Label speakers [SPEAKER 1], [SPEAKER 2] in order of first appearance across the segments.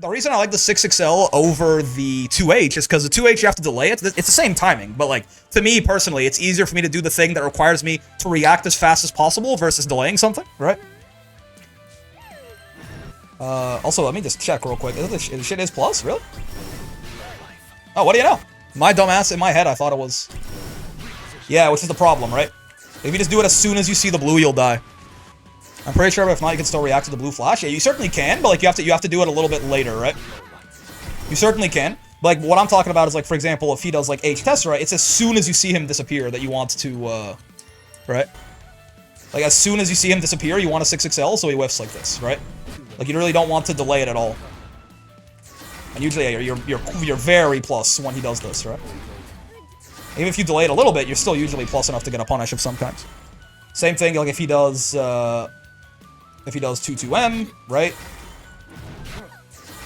[SPEAKER 1] The reason I like the 6XL over the 2H is because the 2H you have to delay it. It's the same timing, but like to me personally, it's easier for me to do the thing that requires me to react as fast as possible versus delaying something, right? Also, let me just check real quick. This shit is plus, really? Oh, what do you know? My dumbass in my head, I thought it was. Yeah, which is the problem, right? If you just do it as soon as you see the blue, you'll die. I'm pretty sure, but if not, you can still react to the blue flash. Yeah, you certainly can, but like you have to do it a little bit later, right? You certainly can. But like what I'm talking about is like, for example, if he does like H Tessera, it's as soon as you see him disappear that you want to, right? Like as soon as you see him disappear, you want a 6XL, so he whiffs like this, right? Like you really don't want to delay it at all. And usually, yeah, you're very plus when he does this, right? Even if you delay it a little bit, you're still usually plus enough to get a punish of some kind. Same thing, like if he does 2-2M, right?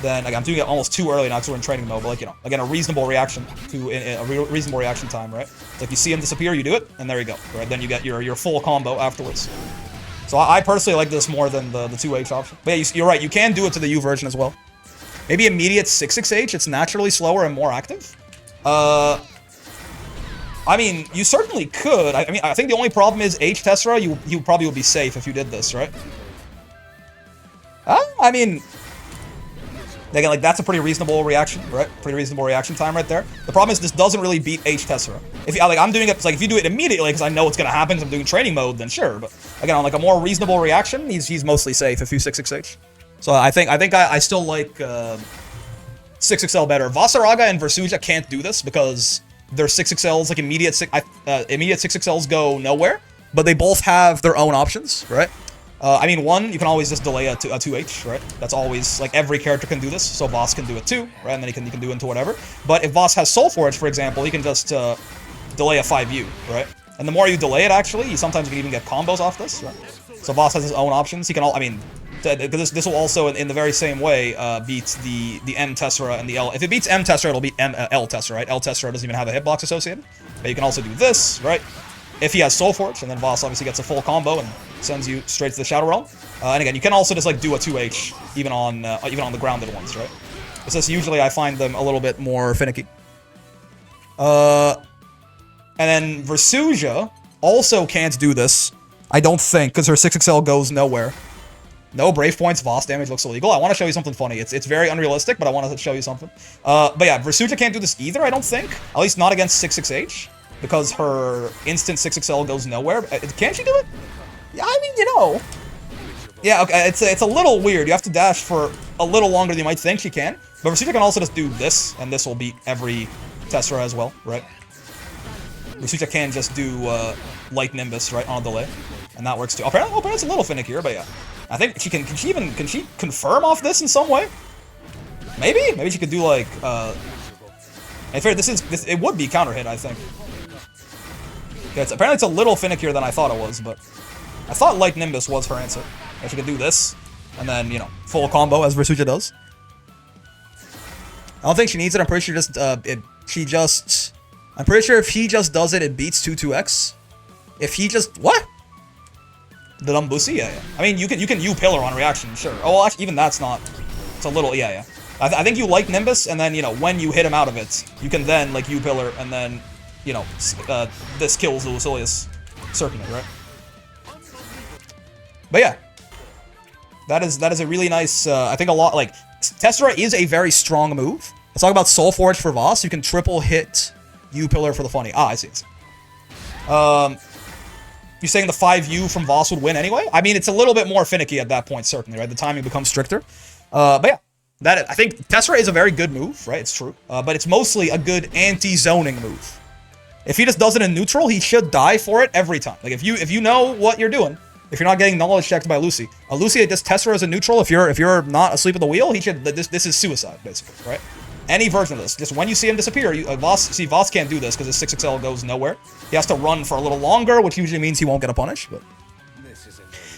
[SPEAKER 1] Then, like, I'm doing it almost too early now because we're in training mode, but like, you know, again, a reasonable reaction to, a reasonable reaction time, right? Like, you see him disappear, you do it, and there you go, right? Then you get your full combo afterwards. So I personally like this more than the 2H option. But yeah, you're right, you can do it to the U version as well. Maybe immediate 6H, it's naturally slower and more active. I mean, you certainly could. I mean, I think the only problem is H Tessera, you probably would be safe if you did this, right? I mean, again, like, that's a pretty reasonable reaction, right? Pretty reasonable reaction time right there. The problem is this doesn't really beat H Tessera. If you, like, I'm doing it, like, if you do it immediately, because I know it's gonna happen, because I'm doing training mode, then sure. But again, on like a more reasonable reaction, he's mostly safe if you 6XH. So I think I still like 6XL better. Vasaraga and Versuja can't do this because their 6XLs, like immediate 6XLs go nowhere, but they both have their own options, right? I mean, one, you can always just delay a 2H, right? That's always, like, every character can do this, so Voss can do it too, right? And then he can do it into whatever. But if Voss has Soul Forge, for example, he can just delay a 5U, right? And the more you delay it, actually, sometimes you can even get combos off this, right? So Voss has his own options. He can I mean, this will also, in the very same way, beat the M Tessera and the L. If it beats M Tessera, it'll beat L Tessera, right? L Tessera doesn't even have a hitbox associated. But you can also do this, right? If he has Soul Forge, and then Voss obviously gets a full combo and sends you straight to the Shadow Realm. And again, you can also just like do a 2H even on the grounded ones, right? It's just usually I find them a little bit more finicky. And then Versuja also can't do this, I don't think, because her 6XL goes nowhere. No Brave points, Voss damage looks illegal. I want to show you something funny. It's very unrealistic, but I want to show you something. But yeah, Versuja can't do this either, I don't think. At least not against 6XH, because her instant 6XL goes nowhere. Can't she do it? Yeah, I mean, you know. Yeah, okay, it's a little weird. You have to dash for a little longer than you might think she can. But Versuja can also just do this, and this will beat every Tessera as well, right? Versuja can just do Light Nimbus, right, on a delay. And that works too. Apparently it's a little finickier, but yeah. I think she can she confirm off this in some way? Maybe she could do like in fair, it would be counter hit, I think. Okay, apparently it's a little finickier than I thought it was, but I thought Light Nimbus was her answer. And she could do this, and then, you know, full combo as Versuja does. I don't think she needs it. I'm pretty sure I'm pretty sure if he just does it, it beats 2-2X. If he just what? The Dumbusi? Yeah. I mean, you can U-Pillar on reaction, sure. Oh, well, actually, even that's not. It's a little, yeah. I think you like Nimbus, and then, you know, when you hit him out of it, you can then, like, U-Pillar, and then, you know, this kills the Lucilius, certainly, right? But yeah. That is a really nice, I think a lot, like, Tessera is a very strong move. Let's talk about Soul Forge for Voss. You can triple hit U-Pillar for the funny. Ah, I see. You're saying the 5U from Voss would win anyway? I mean, it's a little bit more finicky at that point, certainly, right? The timing becomes stricter. But yeah, I think Tessera is a very good move, right? It's true. But it's mostly a good anti-zoning move. If he just does it in neutral, he should die for it every time. Like, if you know what you're doing, if you're not getting knowledge checked by Lucy, Lucy just Tessera as a neutral. If you're not asleep at the wheel, he should. This is suicide, basically, right? Any version of this. Just when you see him disappear, Voss can't do this because his 6XL goes nowhere. He has to run for a little longer, which usually means he won't get a punish. But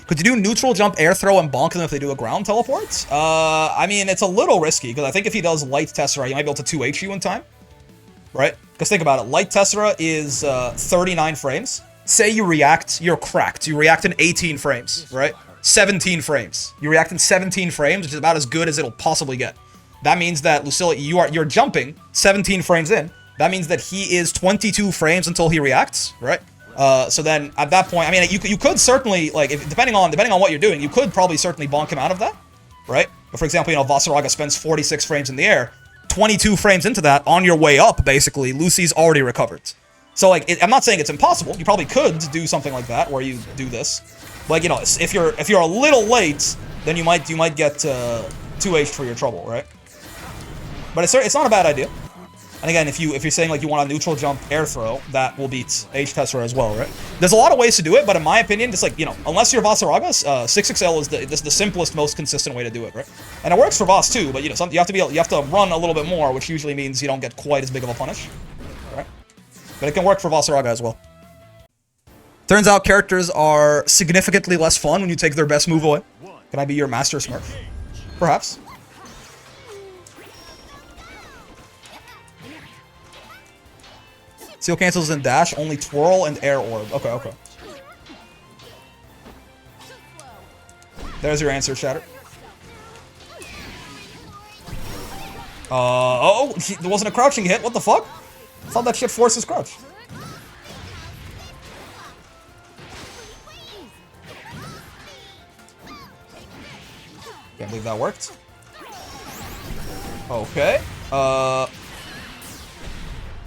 [SPEAKER 1] could you do neutral jump, air throw, and bonk them if they do a ground teleport? I mean, it's a little risky because I think if he does light Tessera, he might be able to 2H you in time, right? Because think about it, light Tessera is 39 frames. Say you react, you're cracked. You react in 18 frames, right? 17 frames. You react in 17 frames, which is about as good as it'll possibly get. that means that Lucilius, you're jumping 17 frames in. That means that he is 22 frames until he reacts, right? So then at that point, I mean, you could certainly, like, depending on what you're doing, you could probably certainly bonk him out of that, right? But for example, you know, Vasaraga spends 46 frames in the air, 22 frames into that, on your way up, basically, Lucy's already recovered. So, like, I'm not saying it's impossible. You probably could do something like that, where you do this. Like, you know, if you're a little late, then you might get 2H for your trouble, right? But it's not a bad idea. And again, if you're saying like you want a neutral jump air throw, that will beat H Tessera as well, right? There's a lot of ways to do it, but in my opinion, just like, you know, unless you're Vasaragas, 6XL is the simplest, most consistent way to do it, right? And it works for Vas too, but you know, you have to run a little bit more, which usually means you don't get quite as big of a punish, right? But it can work for Vasaraga as well. Turns out characters are significantly less fun when you take their best move away. Can I be your master smurf? Perhaps. Seal cancels and dash, only twirl and air orb. Okay, okay. There's your answer, Shatter. Oh, there wasn't a crouching hit. What the fuck? I thought that shit forces crouch. Can't believe that worked. Okay.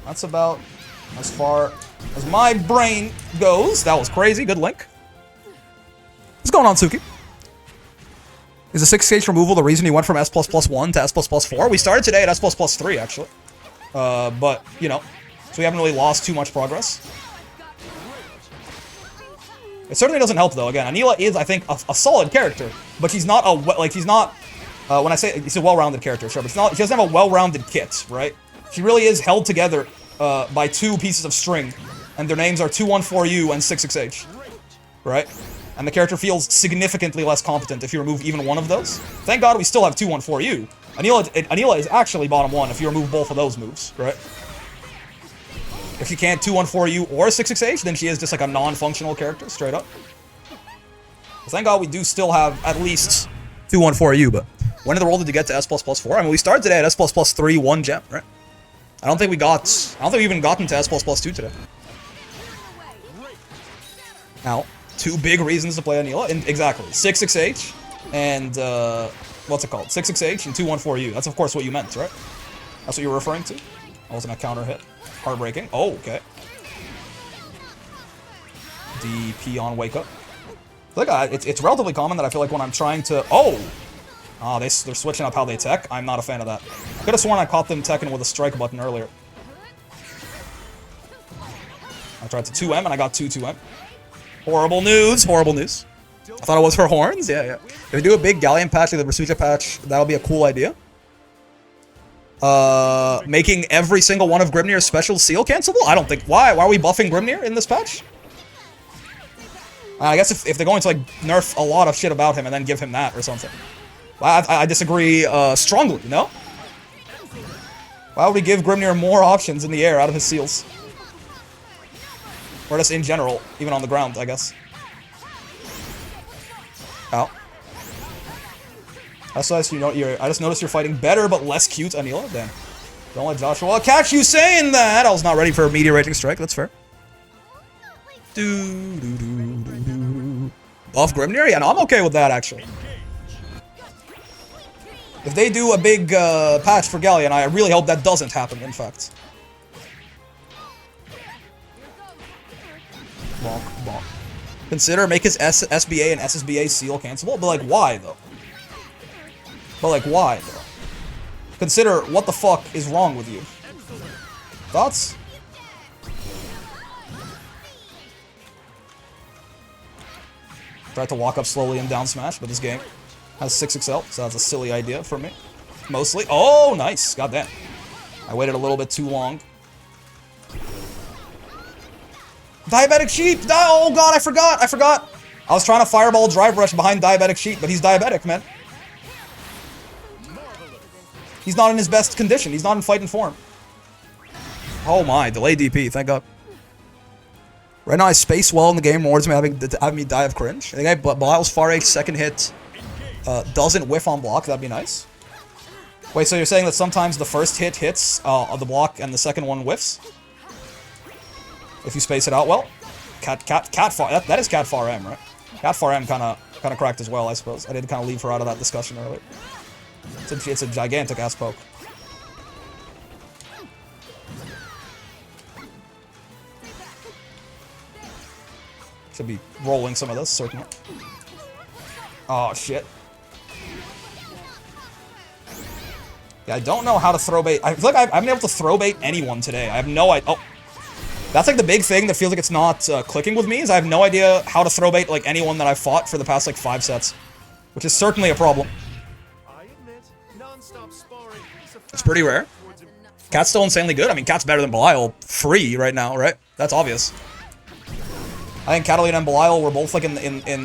[SPEAKER 1] That's about as far as my brain goes. That was crazy. Good link. What's going on, Suki? Is the 6-stage removal the reason you went from S++1 to S++4? We started today at S++3, actually. But, you know, so we haven't really lost too much progress. It certainly doesn't help, though. Again, Anila is, I think, a solid character, but she's not when I say he's a well-rounded character, sure, but she doesn't have a well-rounded kit, right? She really is held together by two pieces of string, and their names are 214U and 6XH, right? And the character feels significantly less competent if you remove even one of those. Thank God we still have 214U. Anila is actually bottom one if you remove both of those moves, right? If she can't 214U or 6XH, then she is just like a non-functional character, straight up. Thank God we do still have at least 214U, but when in the world did you get to S++4? I mean, we started today at S++3, 1 gem, right? I don't think we even gotten to S++2 today. Now, two big reasons to play Anila. Exactly. 6XH and, what's it called? 6XH and 214U. That's, of course, what you meant, right? That's what you were referring to? That wasn't a counter hit. Heartbreaking. Oh, okay. DP on wake up. Look, it's relatively common that I feel like when I'm trying to... Oh! They're switching up how they tech. I'm not a fan of that. I could have sworn I caught them teching with a strike button earlier. I tried to 2M and I got 2-2M. Horrible news. Horrible news. I thought it was for horns. Yeah, yeah. If we do a big Galleon patch, like the Rasuja patch, that'll be a cool idea. Making every single one of Grimnir's special seal cancelable? I don't think... Why? Why are we buffing Grimnir in this patch? I guess if they're going to, like, nerf a lot of shit about him and then give him that or something. I disagree strongly, you know? Why would we give Grimnir more options in the air out of his seals? Or just in general, even on the ground, I guess. Ow. I just noticed you're fighting better but less cute, Anila. Damn. Don't let Joshua catch you saying that! I was not ready for a meteoriting strike, that's fair. Buff Grimnir? Yeah, no, I'm okay with that, actually. If they do a big patch for Galleon, I really hope that doesn't happen, in fact. Bonk, bonk. Consider make his SBA and SSBA seal cancelable? But like, why, though? But like, why, though? Consider what the fuck is wrong with you. Thoughts? Tried to walk up slowly and down smash, but this game has 6XL, so that's a silly idea for me. Mostly. Oh, nice. Goddamn. I waited a little bit too long. Diabetic Sheep! Oh god, I forgot! I was trying to fireball drive rush behind Diabetic Sheep, but he's diabetic, man. He's not in his best condition. He's not in fighting form. Oh my, delay DP, thank god. Right now I space well in the game, rewards me having me die of cringe. I think Belial's Far H second hit doesn't whiff on block, that'd be nice. Wait, so you're saying that sometimes the first hit hits the block and the second one whiffs? If you space it out well? That is Cat Far M, right? Cat Far M kind of cracked as well, I suppose. I did kind of leave her out of that discussion earlier. It's a gigantic ass poke. Should be rolling some of this, certainly. Oh, shit. Yeah, I don't know how to throw bait. I feel like I haven't been able to throw bait anyone today. I have no idea. Oh. That's like the big thing that feels like it's not clicking with me, is I have no idea how to throw bait like anyone that I've fought for the past like 5 sets. Which is certainly a problem. It's pretty rare. Cat's still insanely good. I mean, Cat's better than Belial free right now, right? That's obvious. I think Catalina and Belial were both like in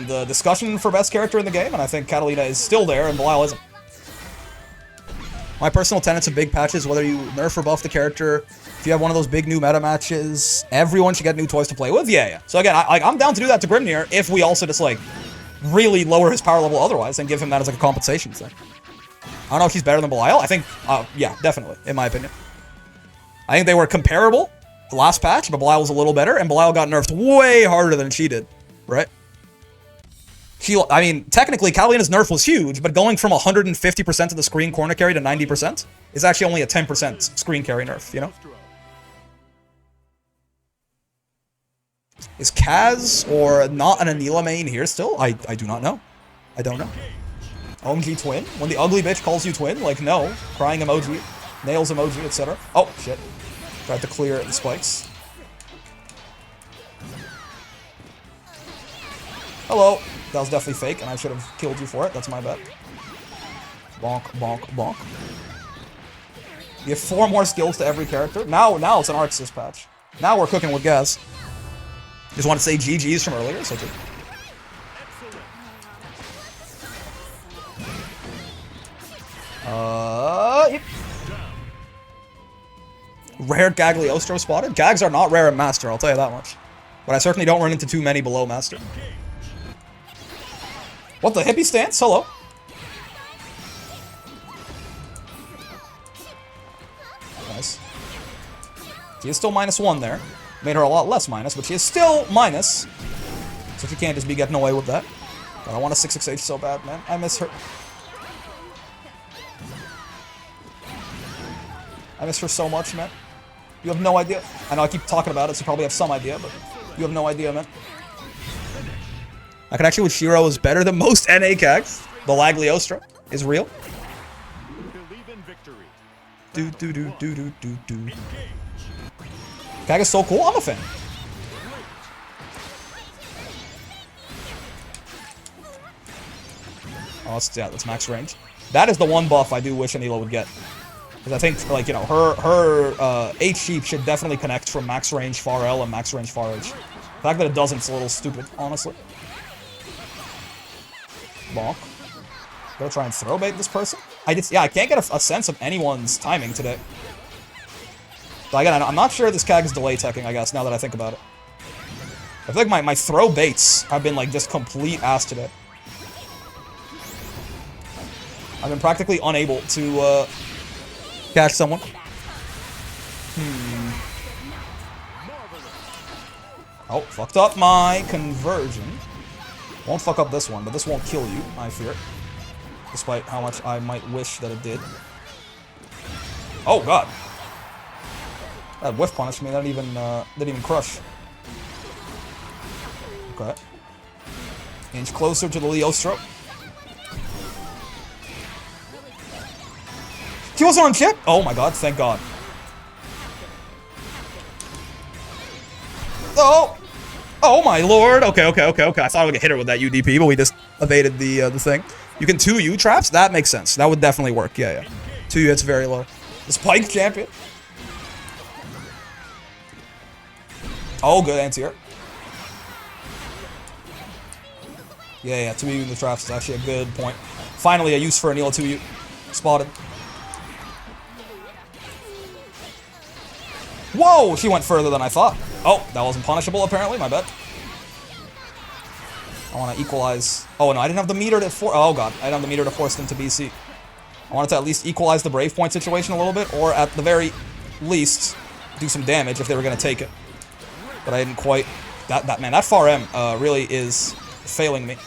[SPEAKER 1] the discussion for best character in the game, and I think Catalina is still there and Belial isn't. My personal tenets of big patches, whether you nerf or buff the character, if you have one of those big new meta matches, everyone should get new toys to play with. Yeah. So again, I'm down to do that to Grimnir if we also just like really lower his power level otherwise and give him that as like a compensation thing. I don't know if he's better than Belial. I think, yeah, definitely, in my opinion. I think they were comparable the last patch, but Belial was a little better, and Belial got nerfed way harder than she did, right? I mean, technically, Catalina's nerf was huge, but going from 150% of the screen corner carry to 90% is actually only a 10% screen carry nerf, you know? Is Kaz or not an Anila main here still? I do not know. I don't know. OMG twin? When the ugly bitch calls you twin? Like, no. Crying emoji, nails emoji, etc. Oh, shit. Tried to clear the spikes. Hello. That was definitely fake, and I should have killed you for it. That's my bad. Bonk, bonk, bonk. You have 4 more skills to every character. Now it's an Arc Sys patch. Now we're cooking with gas. Just want to say GG's from earlier, so good. Yep. Rare Cagliostro spotted? Gags are not rare at Master, I'll tell you that much. But I certainly don't run into too many below Master. What the hippie stance? Hello. Nice. She is still -1 there. Made her a lot less minus, but she is still minus. So she can't just be getting away with that. But I want a 668 so bad, man. I miss her. I miss her so much, man. You have no idea. I know I keep talking about it, so you probably have some idea, but you have no idea, man. I can actually with Shiro is better than most NA Cags. The Cagliostro is real. Cag is so cool. I'm a fan. Oh, that's max range. That is the one buff I do wish Anila would get. Because I think, like, you know, her H-Sheep should definitely connect from max range far L and max range far H. The fact that it doesn't is a little stupid, honestly. Bonk. Gonna try and throw bait this person. I can't get a sense of anyone's timing today. But again, I'm not sure this Cag is delay teching, I guess, now that I think about it. I feel like my throw baits have been like just complete ass today. I've been practically unable to catch someone. Oh, fucked up my conversion. Won't fuck up this one, but this won't kill you, I fear. Despite how much I might wish that it did. Oh god. That whiff punished me, that didn't even crush. Okay. Inch closer to the Leostro. He wasn't on chip? Oh my god, thank god. Oh! Oh my lord! Okay. I thought I would get hit her with that UDP, but we just evaded the thing. You can 2U traps? That makes sense. That would definitely work. Yeah. 2U hits very low. The Spike champion. Oh, good anti-air. Yeah, 2U in the traps is actually a good point. Finally, a use for Anila 2U. Spotted. Whoa! She went further than I thought. Oh, that wasn't punishable, apparently. My bad. I want to equalize. Oh, no, I didn't have the meter to force. Oh, god. I didn't have the meter to force them to BC. I wanted to at least equalize the Brave Point situation a little bit, or at the very least, do some damage if they were going to take it. But I didn't quite... Man, that far M really is failing me.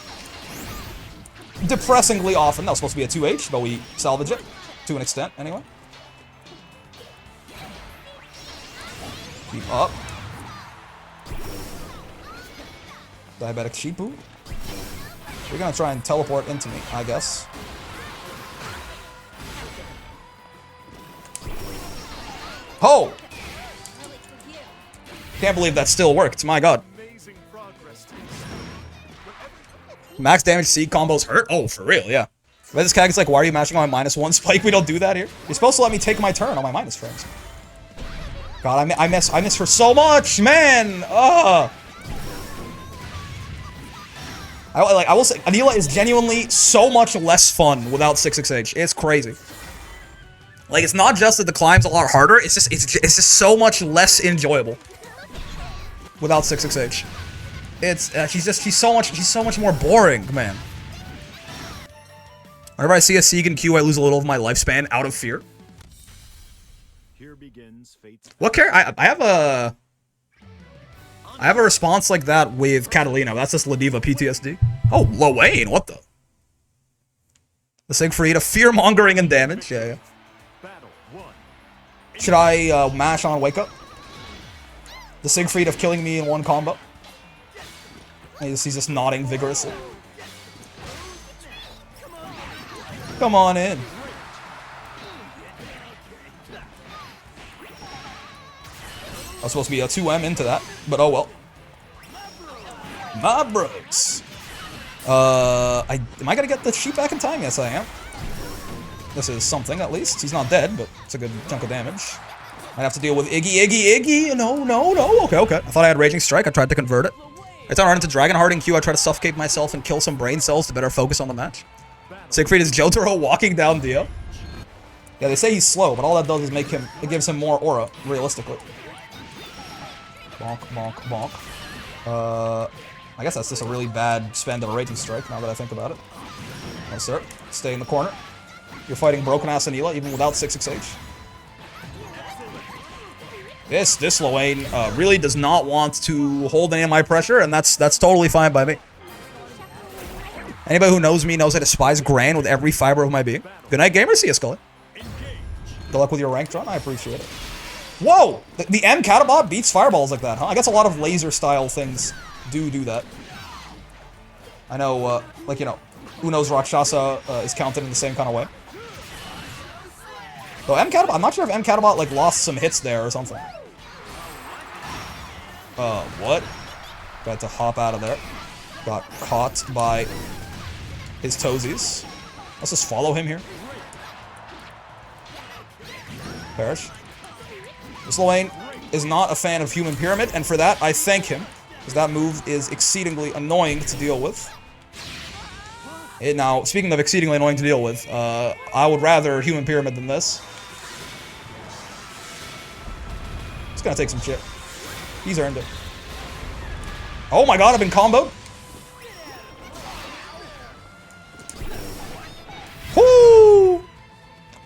[SPEAKER 1] Depressingly often. That was supposed to be a 2H, but we salvage it. To an extent, anyway. Keep up. Diabetic Sheepu. You're gonna try and teleport into me, I guess. Oh! Can't believe that still worked, my god. Max damage C combos hurt? Oh, for real, yeah. But this Kag's like, why are you mashing on my -1 spike? We don't do that here. You're supposed to let me take my turn on my minus frames. God, I miss her so much, man! Ugh! I will say, Anila is genuinely so much less fun without 6xh. It's crazy. Like, it's not just that the climb's a lot harder, it's just so much less enjoyable without 6xh. It's she's so much more boring, man. Whenever I see a Sieg in queue, I lose a little of my lifespan out of fear.
[SPEAKER 2] Here begins fate's...
[SPEAKER 1] What character? I have a response like that with Catalina. That's just Ladiva PTSD. Oh, Lowain, what the? The Siegfried of fear-mongering and damage. Yeah. Should I mash on Wake Up? The Siegfried of killing me in one combo. He's just nodding vigorously. Come on in. I was supposed to be a 2M into that, but oh well. My bros. Am I gonna get the sheep back in time? Yes, I am. This is something, at least. He's not dead, but it's a good chunk of damage. Might have to deal with Iggy. No. Okay. I thought I had Raging Strike. I tried to convert it. Every time I run into Dragonheart in queue, I try to suffocate myself and kill some brain cells to better focus on the match. Siegfried is Jotaro walking down Dio. Yeah, they say he's slow, but all that does is make him... It gives him more aura, realistically. Bonk. I guess that's just a really bad spend of a Raging Strike, now that I think about it. No, sir. Stay in the corner. You're fighting broken-ass Anila, even without 6xh. This Lowain really does not want to hold any of my pressure, and that's totally fine by me. Anybody who knows me knows I despise Gran with every fiber of my being. Good night, gamers. See ya, Scully. Good luck with your rank run. I appreciate it. Whoa! The M Catabot beats fireballs like that, huh? I guess a lot of laser-style things do that. I know, like, you know, Uno's Rakshasa is counted in the same kind of way. Though M Catabot, I'm not sure if M Catabot, like, lost some hits there or something. What? Got to hop out of there. Got caught by his toesies. Let's just follow him here. Perish. This Lowain is not a fan of Human Pyramid, and for that, I thank him. Because that move is exceedingly annoying to deal with. Now, speaking of exceedingly annoying to deal with, I would rather Human Pyramid than this. It's gonna take some shit. He's earned it. Oh my god, I've been comboed. Woo!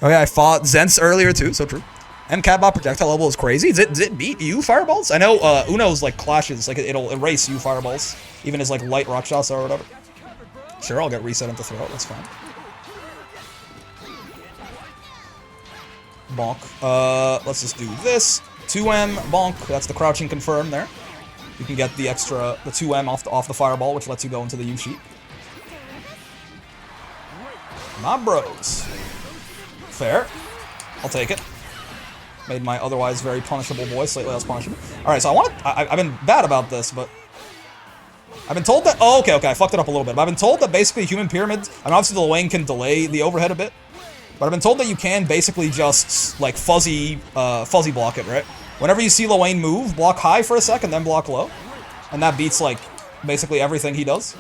[SPEAKER 1] Oh yeah, I fought Zents earlier too, so true. And Catbot projectile level is crazy. Does it beat you fireballs? I know Uno's like clashes, like it'll erase you fireballs, even as like light Rakshasa or whatever. Sure, I'll get reset into throw. That's fine. Bonk. Let's just do this. 2M bonk. That's the crouching confirm there. You can get the 2M off the fireball, which lets you go into the U sheet. My bros. Fair. I'll take it. Made my otherwise very punishable boy slightly less punishable. Alright, so I've been bad about this, but I've been told that... Oh, okay, I fucked it up a little bit. But I've been told that basically Human Pyramids... I mean, obviously the Lowain can delay the overhead a bit. But I've been told that you can basically just, like, fuzzy block it, right? Whenever you see Lowain move, block high for a second, then block low. And that beats, like, basically everything he does.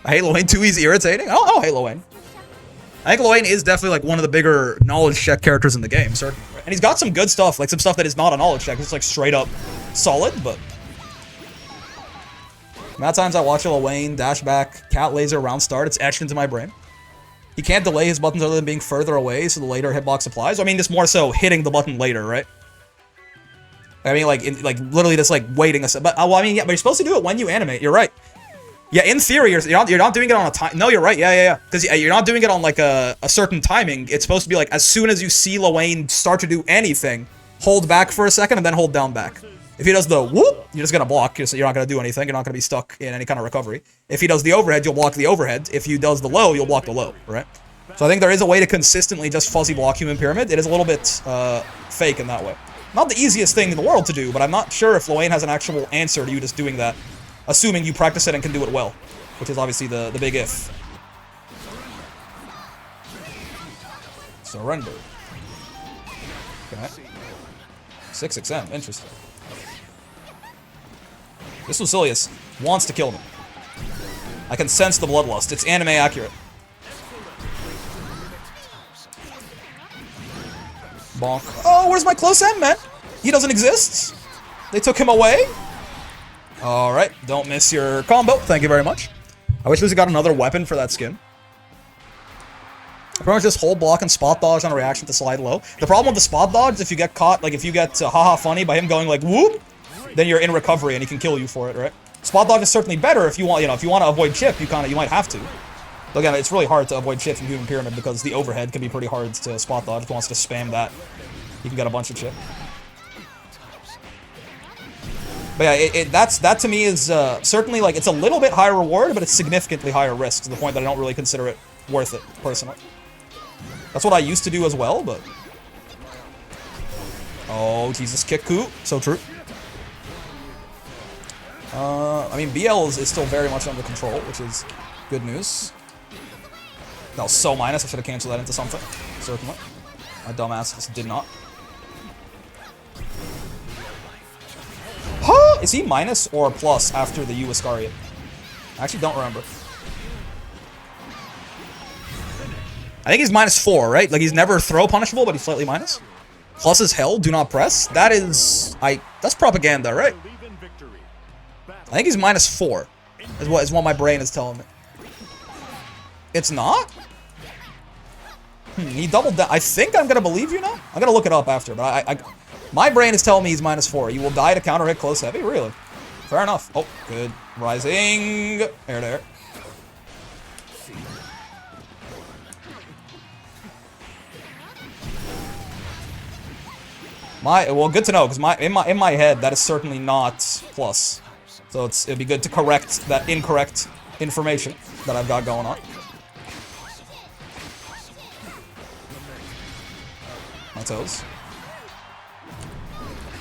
[SPEAKER 1] I hate Lowain too, he's irritating. Oh, I hate Lowain. I think Lowain is definitely like one of the bigger knowledge check characters in the game, certainly. And he's got some good stuff, like some stuff that is not a knowledge check. It's like straight up solid, but The amount of times I watch a Lowain dash back, cat laser, round start, it's etched into my brain. He can't delay his buttons other than being further away, so the later hitbox applies. I mean, just more so hitting the button later, right? I mean, like, literally just, like, waiting a second. But, well, I mean, yeah, but you're supposed to do it when you animate. You're right. Yeah, in theory, you're not doing it on a time. No, you're right. Yeah. Because you're not doing it on, like, a certain timing. It's supposed to be, like, as soon as you see Lowain start to do anything, hold back for a second and then hold down back. If he does the whoop, you're just going to block. You're not going to do anything. You're not going to be stuck in any kind of recovery. If he does the overhead, you'll block the overhead. If he does the low, you'll block the low, right? So I think there is a way to consistently just fuzzy block Human Pyramid. It is a little bit fake in that way. Not the easiest thing in the world to do, but I'm not sure if Lowain has an actual answer to you just doing that, assuming you practice it and can do it well, which is obviously the big if. Surrender. Okay. 6XM, interesting. This Lucillius wants to kill me. I can sense the bloodlust. It's anime accurate. Bonk. Oh, where's my close end, man? He doesn't exist. They took him away. Alright, don't miss your combo. Thank you very much. I wish Lucy got another weapon for that skin. Pretty much just hold block and spot dodge on a reaction to slide low. The problem with the spot dodge is if you get caught, like if you get haha funny by him going like whoop, then you're in recovery and he can kill you for it, right? Spot dodge is certainly better if you want, if you want to avoid chip, you might have to. But again, it's really hard to avoid chip from Human Pyramid because the overhead can be pretty hard to spot dodge. If he wants to spam that, you can get a bunch of chip. But yeah, that to me is certainly like it's a little bit higher reward, but it's significantly higher risk to the point that I don't really consider it worth it personally. That's what I used to do as well, but oh Jesus, kick coup, so true. I mean BL is still very much under control, which is good news. That was so minus. I should have canceled that into something. Certainly, my dumbass just did not. Huh? Is he minus or plus after the U Iscariot? I actually don't remember. I think he's -4, right? Like he's never throw punishable, but he's slightly minus. Plus is hell, do not press. That is, that's propaganda, right? I think he's -4. Is what my brain is telling me. It's not? He doubled down. I think I'm gonna believe you now. I'm gonna look it up after, but my brain is telling me he's -4. You will die to counter hit close heavy. Really? Fair enough. Oh, good. Rising. Air to air. Well, good to know because in my head that is certainly not plus. So it'd be good to correct that incorrect information that I've got going on. My toes.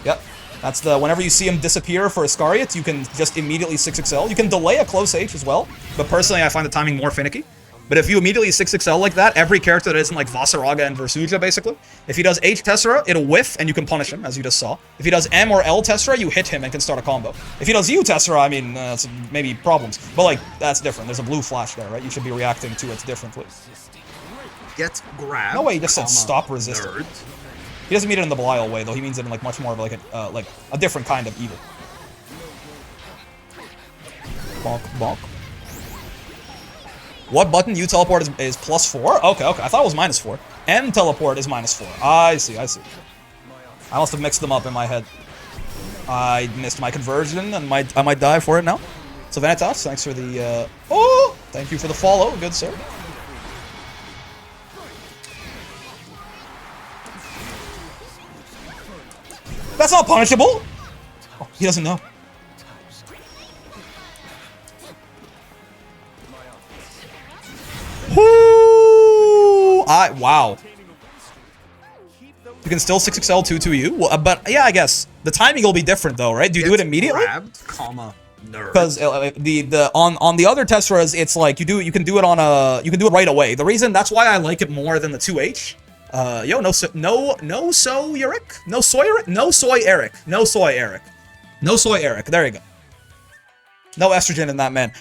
[SPEAKER 1] Yep. That's whenever you see him disappear for Iscariot, you can just immediately 6XL. You can delay a close H as well, but personally I find the timing more finicky. But if you immediately 6XL like that, every character that isn't like Vasaraga and Versuja, basically, if he does H Tessera, it'll whiff and you can punish him, as you just saw. If he does M or L Tessera, you hit him and can start a combo. If he does U Tessera, I mean, that's maybe problems. But like, that's different. There's a blue flash there, right? You should be reacting to it differently.
[SPEAKER 3] Get grabbed.
[SPEAKER 1] No way, he just said stop resisting.
[SPEAKER 3] Nerd.
[SPEAKER 1] He doesn't mean it in the Belial way, though. He means it in like much more of like a different kind of evil. Bonk, bonk. What button? U teleport is +4? Okay. I thought it was -4. M teleport is -4. I see. I must have mixed them up in my head. I missed my conversion and I might die for it now. So Vanitas, thanks for the oh! Thank you for the follow, good sir. That's not punishable! Oh, he doesn't know. Wow. You can still 6XL 2-2U? Well, but yeah, I guess. The timing will be different though, right? Do you do it immediately?
[SPEAKER 3] Grabbed, nerd.
[SPEAKER 1] Because on the other Tesseras, it's like you can do it right away. The reason that's why I like it more than the 2H. No soy Eric. There you go. No estrogen in that man.